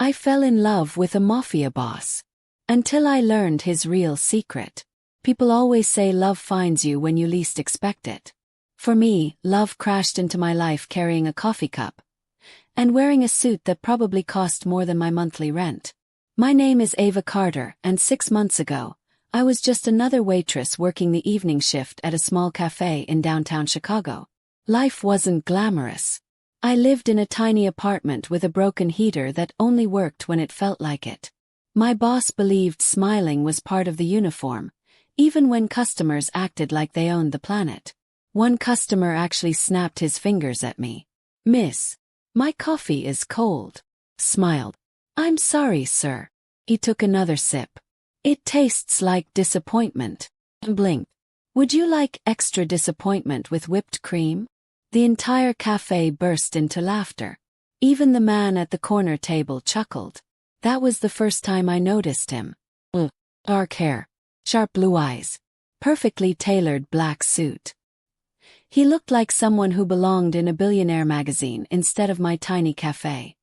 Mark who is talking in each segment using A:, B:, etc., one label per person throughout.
A: I fell in love with a mafia boss. Until I learned his real secret. People always say love finds you when you least expect it. For me, love crashed into my life carrying a coffee cup. And wearing a suit that probably cost more than my monthly rent. My name is Ava Carter, and 6 months ago, I was just another waitress working the evening shift at a small cafe in downtown Chicago. Life wasn't glamorous. I lived in a tiny apartment with a broken heater that only worked when it felt like it. My boss believed smiling was part of the uniform, even when customers acted like they owned the planet. One customer actually snapped his fingers at me. "Miss, my coffee is cold." Smiled. "I'm sorry, sir." He took another sip. "It tastes like disappointment." And blinked. "Would you like extra disappointment with whipped cream?" The entire cafe burst into laughter. Even the man at the corner table chuckled. That was the first time I noticed him. Dark hair, sharp blue eyes, perfectly tailored black suit. He looked like someone who belonged in a billionaire magazine instead of my tiny cafe.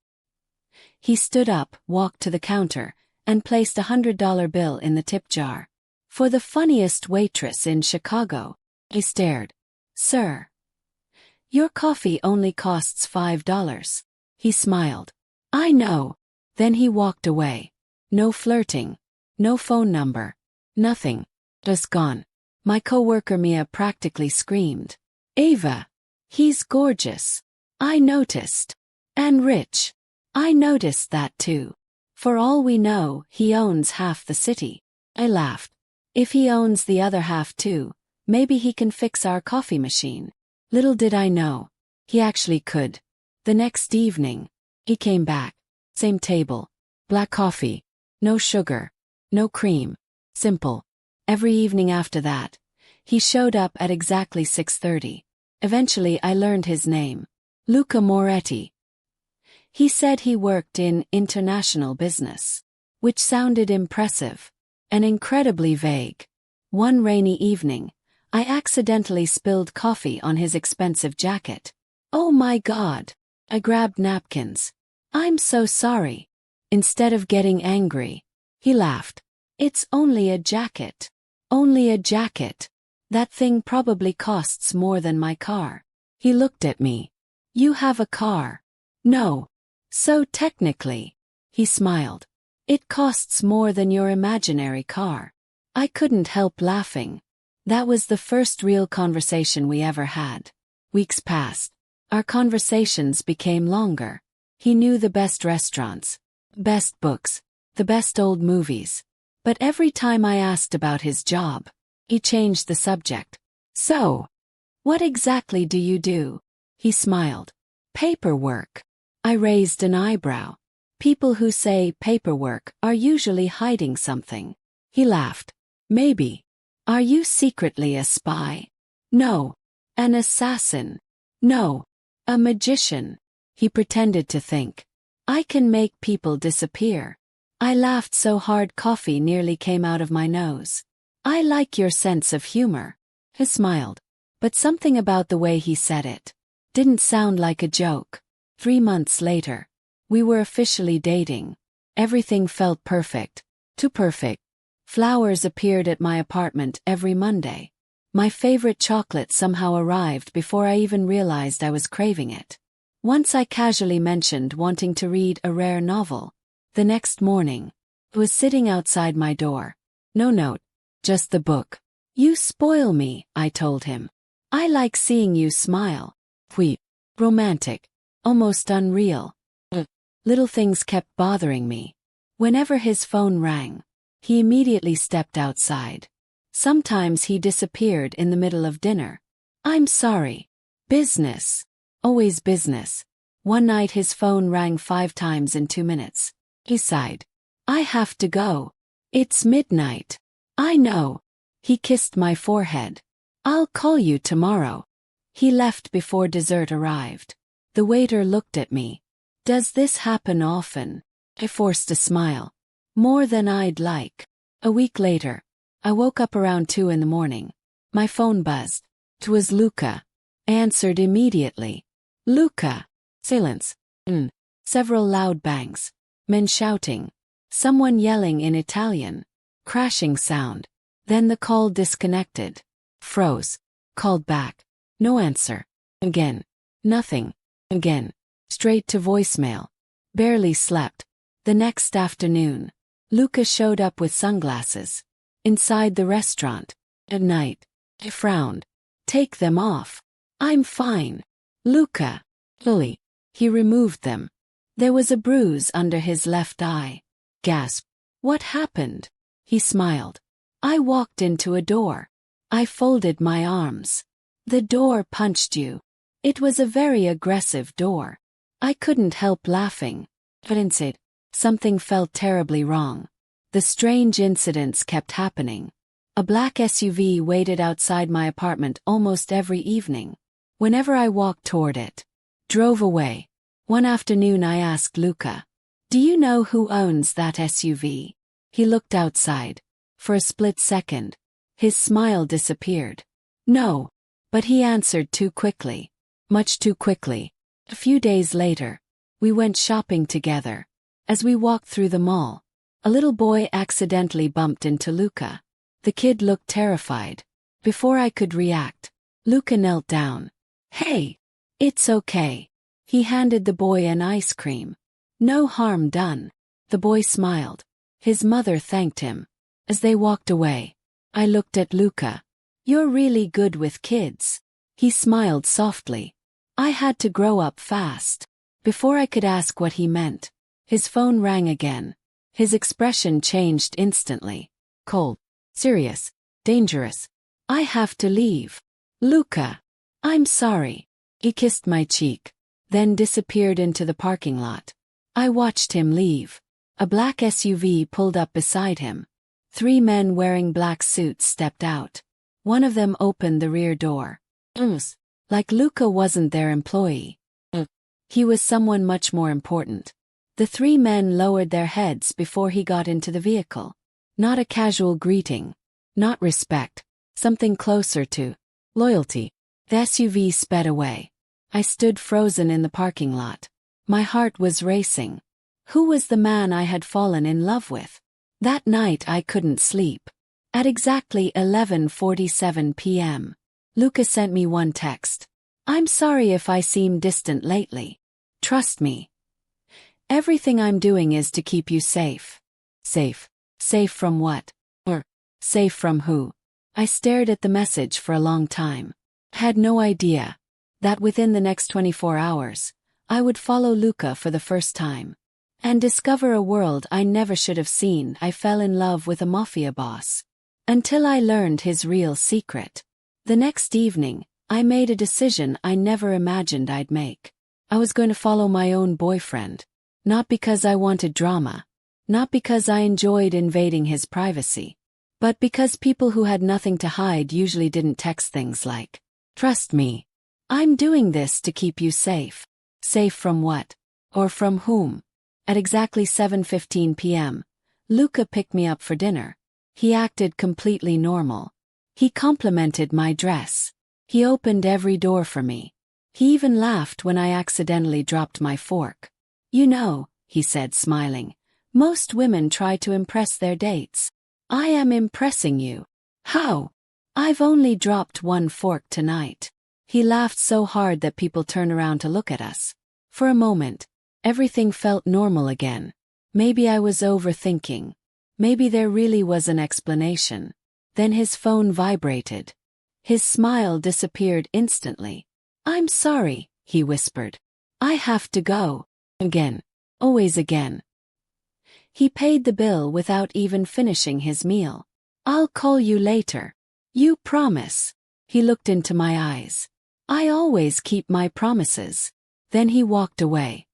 A: He stood up, walked to the counter, and placed a $100 bill in the tip jar. "For the funniest waitress in Chicago." He stared. "Sir, your coffee only costs $5. He smiled. "I know." Then he walked away. No flirting. No phone number. Nothing. Just gone. My coworker Mia practically screamed. "Ava! He's gorgeous." I noticed. "And rich." I noticed that too. For all we know, he owns half the city. I laughed. If he owns the other half too, maybe he can fix our coffee machine. Little did I know. He actually could. The next evening, he came back. Same table. Black coffee. No sugar. No cream. Simple. Every evening after that, he showed up at exactly 6:30. Eventually I learned his name. Luca Moretti. He said he worked in international business, which sounded impressive and incredibly vague. One rainy evening, I accidentally spilled coffee on his expensive jacket. "Oh my God." I grabbed napkins. "I'm so sorry." Instead of getting angry, he laughed. "It's only a jacket." "Only a jacket. That thing probably costs more than my car." He looked at me. "You have a car." "No. So technically." He smiled. "It costs more than your imaginary car." I couldn't help laughing. That was the first real conversation we ever had. Weeks passed. Our conversations became longer. He knew the best restaurants, best books, the best old movies. But every time I asked about his job, he changed the subject. "So, what exactly do you do?" He smiled. "Paperwork." I raised an eyebrow. People who say paperwork are usually hiding something. He laughed. "Maybe. Are you secretly a spy?" "No." "An assassin?" "No." "A magician?" He pretended to think. "I can make people disappear." I laughed so hard coffee nearly came out of my nose. "I like your sense of humor." He smiled. But something about the way he said it didn't sound like a joke. 3 months later, we were officially dating. Everything felt perfect. Too perfect. Flowers appeared at my apartment every Monday. My favorite chocolate somehow arrived before I even realized I was craving it. Once I casually mentioned wanting to read a rare novel. The next morning, it was sitting outside my door. No note, just the book. "You spoil me," I told him. "I like seeing you smile." Romantic. Almost unreal. Little things kept bothering me. Whenever his phone rang, he immediately stepped outside. Sometimes he disappeared in the middle of dinner. "I'm sorry." Business. Always business. One night his phone rang 5 times in 2 minutes. He sighed. "I have to go. It's midnight." "I know." He kissed my forehead. "I'll call you tomorrow." He left before dessert arrived. The waiter looked at me. "Does this happen often?" I forced a smile. "More than I'd like." A week later, I woke up around 2 in the morning. My phone buzzed. It was Luca. I answered immediately. "Luca." Silence. Several loud bangs. Men shouting. Someone yelling in Italian. Crashing sound. Then the call disconnected. Froze. Called back. No answer. Again. Nothing. Again. Straight to voicemail. Barely slept. The next afternoon, Luca showed up with sunglasses. Inside the restaurant. At night. I frowned. Take them off. I'm fine. Luca. Lily. He removed them. There was a bruise under his left eye. Gasp. What happened? He smiled. I walked into a door. I folded my arms. The door punched you. It was a very aggressive door. I couldn't help laughing. But inside, something felt terribly wrong. The strange incidents kept happening. A black SUV waited outside my apartment almost every evening. Whenever I walked toward it. Drove away. One afternoon I asked Luca, "Do you know who owns that SUV?" He looked outside. For a split second. His smile disappeared. No. But he answered too quickly. Much too quickly. A few days later, we went shopping together. As we walked through the mall, a little boy accidentally bumped into Luca. The kid looked terrified. Before I could react, Luca knelt down. Hey! It's okay. He handed the boy an ice cream. No harm done. The boy smiled. His mother thanked him. As they walked away, I looked at Luca. You're really good with kids. He smiled softly. I had to grow up fast. Before I could ask what he meant, his phone rang again. His expression changed instantly. Cold. Serious. Dangerous. I have to leave. Luca. I'm sorry. He kissed my cheek, then disappeared into the parking lot. I watched him leave. A black SUV pulled up beside him. 3 men wearing black suits stepped out. One of them opened the rear door. Like Luca wasn't their employee. He was someone much more important. The 3 men lowered their heads before he got into the vehicle. Not a casual greeting. Not respect. Something closer to loyalty. The SUV sped away. I stood frozen in the parking lot. My heart was racing. Who was the man I had fallen in love with? That night I couldn't sleep. At exactly 11:47 p.m., Luca sent me one text. I'm sorry if I seem distant lately. Trust me. Everything I'm doing is to keep you safe. Safe. Safe from what? Or safe from who? I stared at the message for a long time. Had no idea that within the next 24 hours, I would follow Luca for the first time and discover a world I never should have seen. I fell in love with a mafia boss until I learned his real secret. The next evening, I made a decision I never imagined I'd make. I was going to follow my own boyfriend. Not because I wanted drama. Not because I enjoyed invading his privacy. But because people who had nothing to hide usually didn't text things like, "Trust me. I'm doing this to keep you safe." Safe from what? Or from whom? At exactly 7:15 p.m., Luca picked me up for dinner. He acted completely normal. He complimented my dress. He opened every door for me. He even laughed when I accidentally dropped my fork. You know, he said smiling, most women try to impress their dates. I am impressing you. How? I've only dropped one fork tonight. He laughed so hard that people turned around to look at us. For a moment, everything felt normal again. Maybe I was overthinking. Maybe there really was an explanation. Then his phone vibrated. His smile disappeared instantly. I'm sorry, he whispered. I have to go. Again. Always again. He paid the bill without even finishing his meal. I'll call you later. You promise? He looked into my eyes. I always keep my promises. Then he walked away.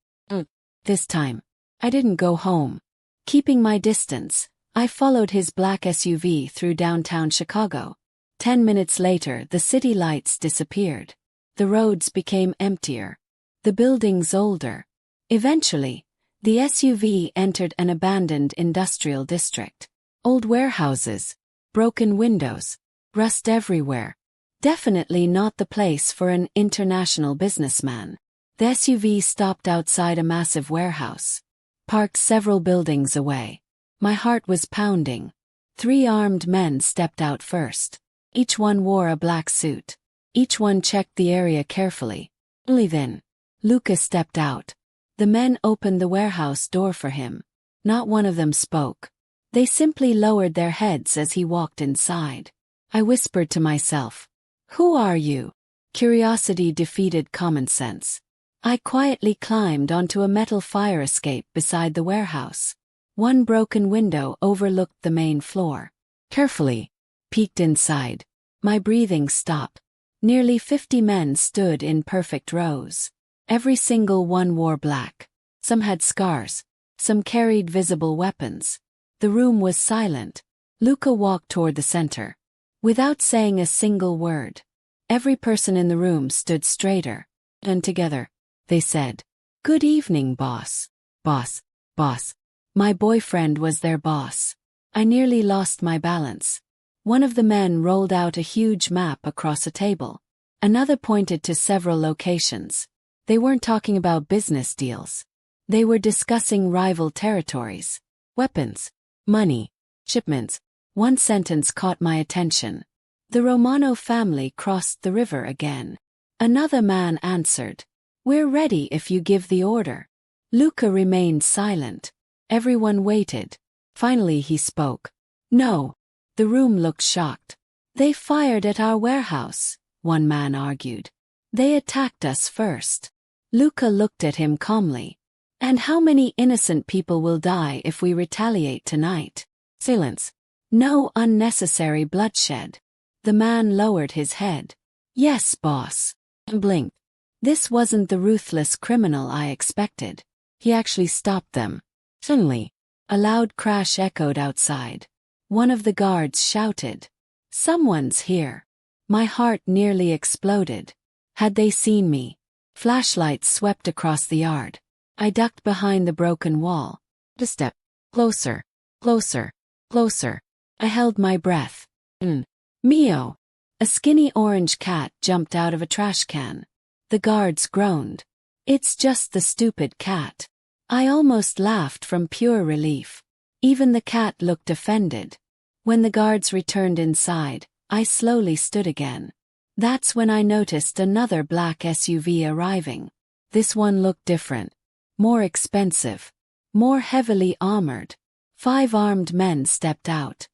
A: This time, I didn't go home. Keeping my distance, I followed his black SUV through downtown Chicago. 10 minutes later, the city lights disappeared. The roads became emptier. The buildings older. Eventually, the SUV entered an abandoned industrial district. Old warehouses, broken windows, rust everywhere. Definitely not the place for an international businessman. The SUV stopped outside a massive warehouse. parked several buildings away. My heart was pounding. 3 armed men stepped out first. Each one wore a black suit. Each one checked the area carefully. Only then, Luca stepped out. The men opened the warehouse door for him. Not one of them spoke. They simply lowered their heads as he walked inside. I whispered to myself, "Who are you?" Curiosity defeated common sense. I quietly climbed onto a metal fire escape beside the warehouse. One broken window overlooked the main floor. Carefully peeked inside. My breathing stopped. Nearly 50 men stood in perfect rows. Every single one wore black. Some had scars. Some carried visible weapons. The room was silent. Luca walked toward the center. Without saying a single word, every person in the room stood straighter. And together, they said, "Good evening, boss." Boss, boss. My boyfriend was their boss. I nearly lost my balance. One of the men rolled out a huge map across a table. Another pointed to several locations. They weren't talking about business deals. They were discussing rival territories, weapons, money, shipments. One sentence caught my attention. "The Romano family crossed the river again." Another man answered, "We're ready if you give the order." Luca remained silent. Everyone waited. Finally he spoke. "No." The room looked shocked. "They fired at our warehouse," one man argued. "They attacked us first." Luca looked at him calmly. "And how many innocent people will die if we retaliate tonight?" Silence. "No unnecessary bloodshed." The man lowered his head. "Yes, boss." And blinked. This wasn't the ruthless criminal I expected. He actually stopped them. Suddenly, a loud crash echoed outside. One of the guards shouted, "Someone's here." My heart nearly exploded. Had they seen me? Flashlights swept across the yard. I ducked behind the broken wall. A step. Closer. Closer. Closer. I held my breath. Mio. A skinny orange cat jumped out of a trash can. The guards groaned. "It's just the stupid cat." I almost laughed from pure relief. Even the cat looked offended. When the guards returned inside, I slowly stood again. That's when I noticed another black SUV arriving. This one looked different. More expensive. More heavily armored. 5 armed men stepped out.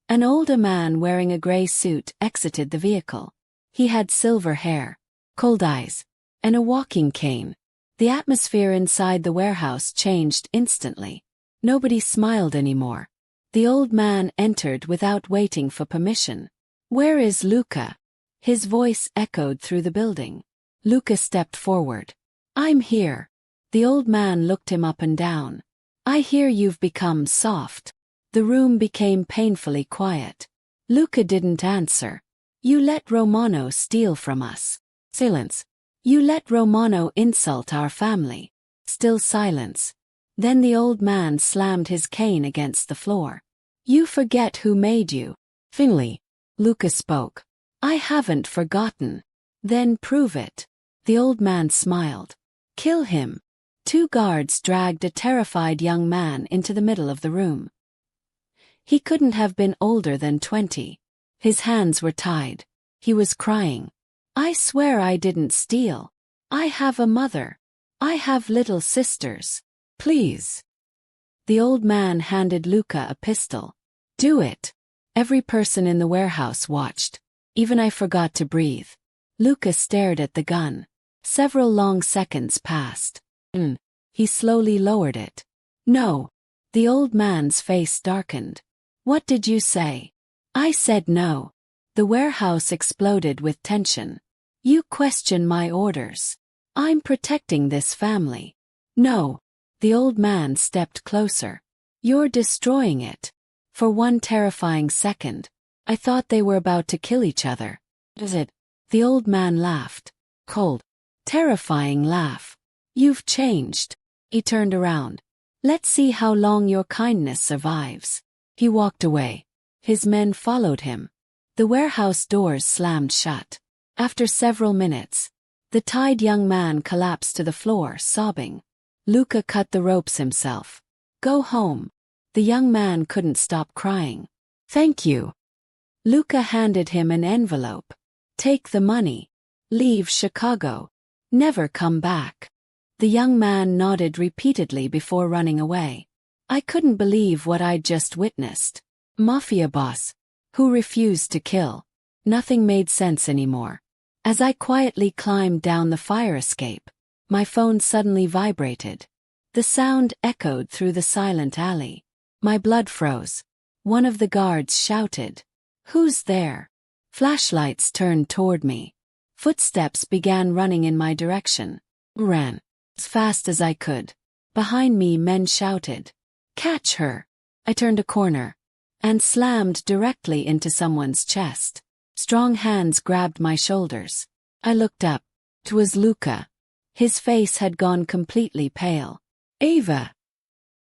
A: An older man wearing a gray suit exited the vehicle. He had silver hair, cold eyes, and a walking cane. The atmosphere inside the warehouse changed instantly. Nobody smiled anymore. The old man entered without waiting for permission. "Where is Luca?" His voice echoed through the building. Luca stepped forward. "I'm here." The old man looked him up and down. "I hear you've become soft." The room became painfully quiet. Luca didn't answer. "You let Romano steal from us." Silence. "You let Romano insult our family." Still silence. Then the old man slammed his cane against the floor. "You forget who made you." Finally, Luca spoke. "I haven't forgotten." "Then prove it." The old man smiled. "Kill him." 2 guards dragged a terrified young man into the middle of the room. He couldn't have been older than 20. His hands were tied. He was crying. "I swear I didn't steal. I have a mother. I have little sisters. Please." The old man handed Luca a pistol. "Do it." Every person in the warehouse watched. Even I forgot to breathe. Luca stared at the gun. Several long seconds passed. He slowly lowered it. "No." The old man's face darkened. "What did you say?" I said no. The warehouse exploded with tension. "You question my orders. I'm protecting this family." "No." The old man stepped closer. "You're destroying it." For one terrifying second, I thought they were about to kill each other. "Is it?" The old man laughed. Cold, terrifying laugh. "You've changed." He turned around. "Let's see how long your kindness survives." He walked away. His men followed him. The warehouse doors slammed shut. After several minutes, the tied young man collapsed to the floor, sobbing. Luca cut the ropes himself. Go home. The young man couldn't stop crying. Thank you. Luca handed him an envelope. Take the money. Leave Chicago. Never come back. The young man nodded repeatedly before running away. I couldn't believe what I'd just witnessed. Mafia boss, who refused to kill. Nothing made sense anymore. As I quietly climbed down the fire escape, my phone suddenly vibrated. The sound echoed through the silent alley. My blood froze. One of the guards shouted, "Who's there?" Flashlights turned toward me. Footsteps began running in my direction. Ran as fast as I could. Behind me, men shouted, "Catch her!" I turned a corner and slammed directly into someone's chest. Strong hands grabbed my shoulders. I looked up. It was Luca. His face had gone completely pale. "Ava!"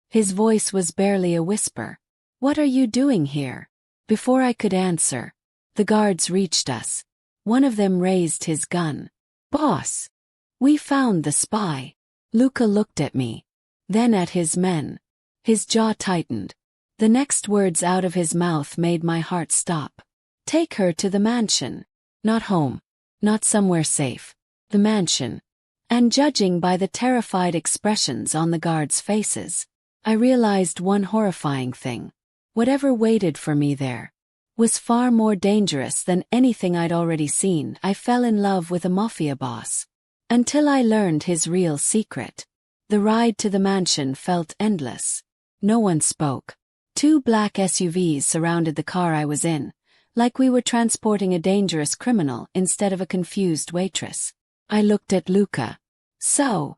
A: His voice was barely a whisper. "What are you doing here?" Before I could answer, the guards reached us. One of them raised his gun. "Boss! We found the spy." Luca looked at me, then at his men. His jaw tightened. The next words out of his mouth made my heart stop. "Take her to the mansion." Not home. Not somewhere safe. The mansion. And judging by the terrified expressions on the guards' faces, I realized one horrifying thing. Whatever waited for me there was far more dangerous than anything I'd already seen. I fell in love with a mafia boss. Until I learned his real secret. The ride to the mansion felt endless. No one spoke. 2 black SUVs surrounded the car I was in, like we were transporting a dangerous criminal instead of a confused waitress. I looked at Luca. "So,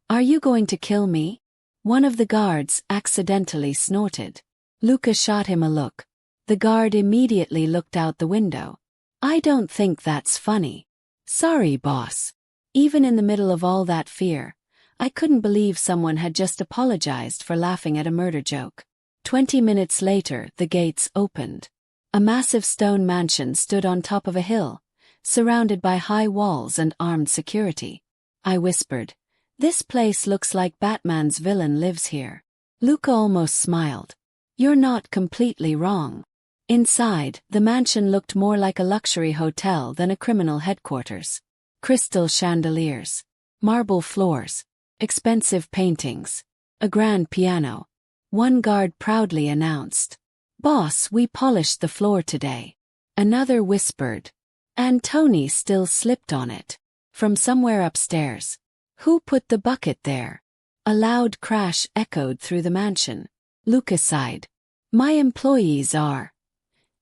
A: are you going to kill me?" One of the guards accidentally snorted. Luca shot him a look. The guard immediately looked out the window. "I don't think that's funny." "Sorry, boss." Even in the middle of all that fear, I couldn't believe someone had just apologized for laughing at a murder joke. 20 minutes later, the gates opened. A massive stone mansion stood on top of a hill, surrounded by high walls and armed security. I whispered, "This place looks like Batman's villain lives here." Luca almost smiled. "You're not completely wrong." Inside, the mansion looked more like a luxury hotel than a criminal headquarters. Crystal chandeliers, marble floors, expensive paintings, a grand piano. One guard proudly announced, "Boss, we polished the floor today." Another whispered, "And Tony still slipped on it." From somewhere upstairs, "Who put the bucket there?" A loud crash echoed through the mansion. Luca sighed. "My employees are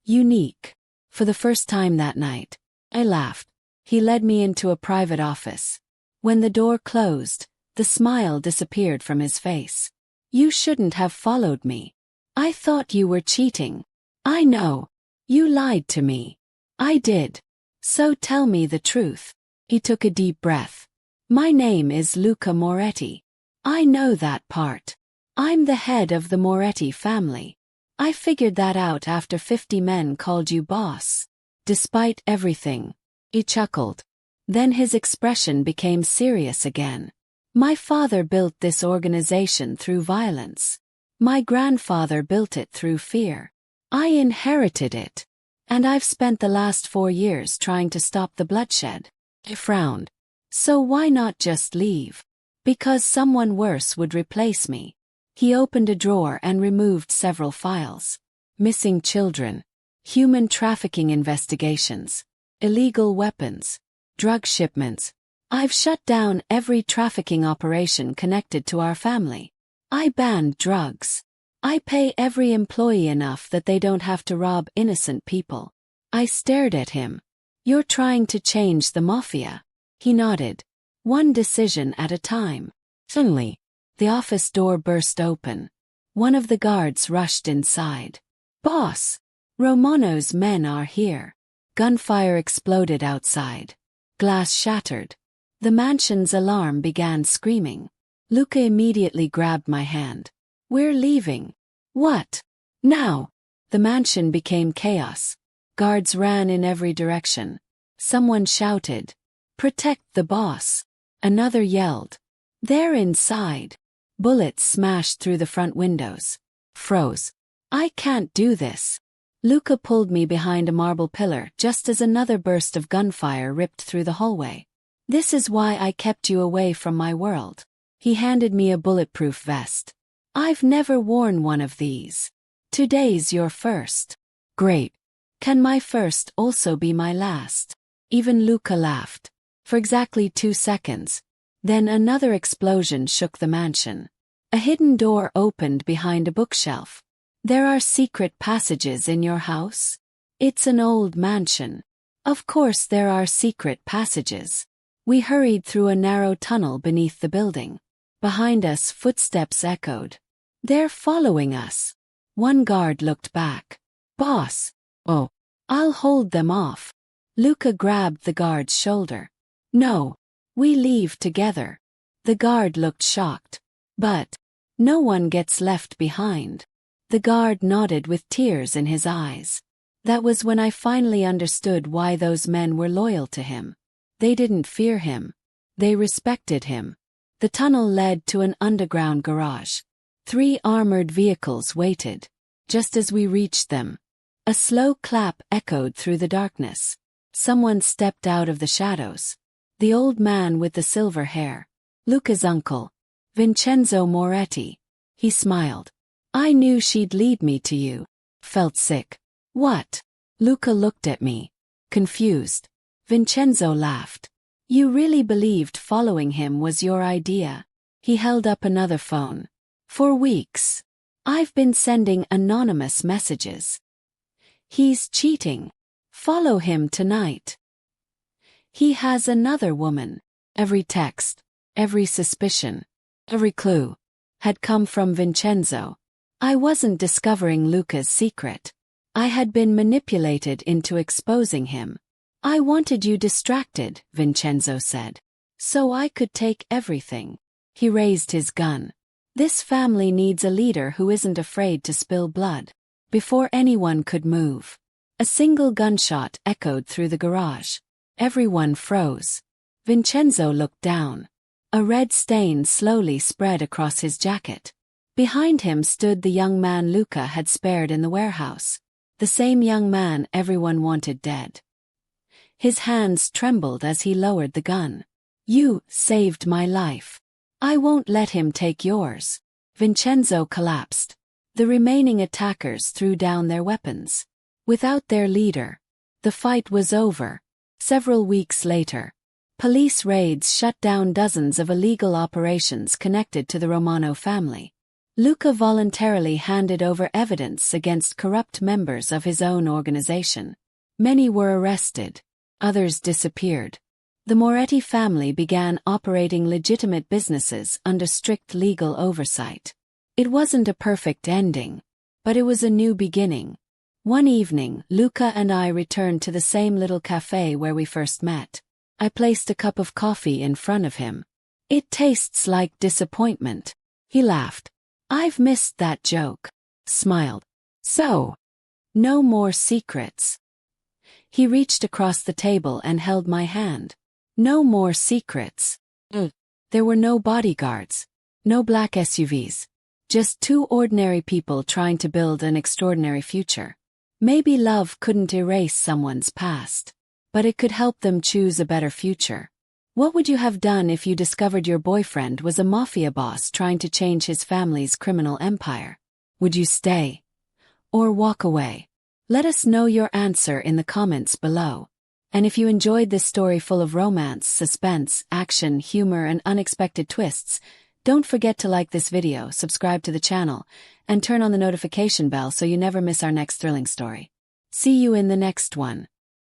A: unique." For the first time that night, I laughed. He led me into a private office. When the door closed, the smile disappeared from his face. "You shouldn't have followed me. I thought you were cheating." "I know. You lied to me." "I did. So tell me the truth." He took a deep breath. "My name is Luca Moretti." "I know that part. I'm the head of the Moretti family. I figured that out after 50 men called you boss." "Despite everything." He chuckled. Then his expression became serious again. "My father built this organization through violence. My grandfather built it through fear. I inherited it. And I've spent the last 4 years trying to stop the bloodshed." He frowned. "So why not just leave?" "Because someone worse would replace me." He opened a drawer and removed several files. Missing children, human trafficking investigations, illegal weapons, drug shipments. "I've shut down every trafficking operation connected to our family. I banned drugs. I pay every employee enough that they don't have to rob innocent people." I stared at him. "You're trying to change the mafia." He nodded. "One decision at a time." Suddenly, the office door burst open. One of the guards rushed inside. "Boss, Romano's men are here." Gunfire exploded outside. Glass shattered. The mansion's alarm began screaming. Luca immediately grabbed my hand. "We're leaving." "What? Now?" The mansion became chaos. Guards ran in every direction. Someone shouted, "Protect the boss." Another yelled, They're inside. Bullets smashed through the front windows. Froze. I can't do this. Luca pulled me behind a marble pillar just as another burst of gunfire ripped through the hallway. This is why I kept you away from my world. He handed me a bulletproof vest. I've never worn one of these. Today's your first. Great. Can my first also be my last? Even Luca laughed. For exactly 2 seconds. Then another explosion shook the mansion. A hidden door opened behind a bookshelf. There are secret passages in your house? It's an old mansion. Of course there are secret passages. We hurried through a narrow tunnel beneath the building. Behind us, footsteps echoed. They're following us. One guard looked back. Boss. Oh. I'll hold them off. Luca grabbed the guard's shoulder. No. We leave together. The guard looked shocked. But no one gets left behind. The guard nodded with tears in his eyes. That was when I finally understood why those men were loyal to him. They didn't fear him. They respected him. The tunnel led to an underground garage. 3 armored vehicles waited. Just as we reached them, a slow clap echoed through the darkness. Someone stepped out of the shadows. The old man with the silver hair. Luca's uncle. Vincenzo Moretti. He smiled. I knew she'd lead me to you. Felt sick. What? Luca looked at me. Confused. Vincenzo laughed. You really believed following him was your idea? He held up another phone. For weeks. I've been sending anonymous messages. He's cheating. Follow him tonight. He has another woman. Every text, every suspicion, every clue had come from Vincenzo. I wasn't discovering Luca's secret. I had been manipulated into exposing him. I wanted you distracted, Vincenzo said. So I could take everything. He raised his gun. This family needs a leader who isn't afraid to spill blood. Before anyone could move, a single gunshot echoed through the garage. Everyone froze. Vincenzo looked down. A red stain slowly spread across his jacket. Behind him stood the young man Luca had spared in the warehouse. The same young man everyone wanted dead. His hands trembled as he lowered the gun. You saved my life. I won't let him take yours. Vincenzo collapsed. The remaining attackers threw down their weapons. Without their leader, the fight was over. Several weeks later, police raids shut down dozens of illegal operations connected to the Romano family. Luca voluntarily handed over evidence against corrupt members of his own organization. Many were arrested. Others disappeared. The Moretti family began operating legitimate businesses under strict legal oversight. It wasn't a perfect ending, but it was a new beginning. One evening, Luca and I returned to the same little cafe where we first met. I placed a cup of coffee in front of him. It tastes like disappointment. He laughed. I've missed that joke. Smiled. So, no more secrets. He reached across the table and held my hand. No more secrets. There were no bodyguards. No black SUVs. Just 2 ordinary people trying to build an extraordinary future. Maybe love couldn't erase someone's past, but it could help them choose a better future. What would you have done if you discovered your boyfriend was a mafia boss trying to change his family's criminal empire? Would you stay? Or walk away? Let us know your answer in the comments below. And if you enjoyed this story full of romance, suspense, action, humor, and unexpected twists, don't forget to like this video, subscribe to the channel, and turn on the notification bell so you never miss our next thrilling story. See you in the next one.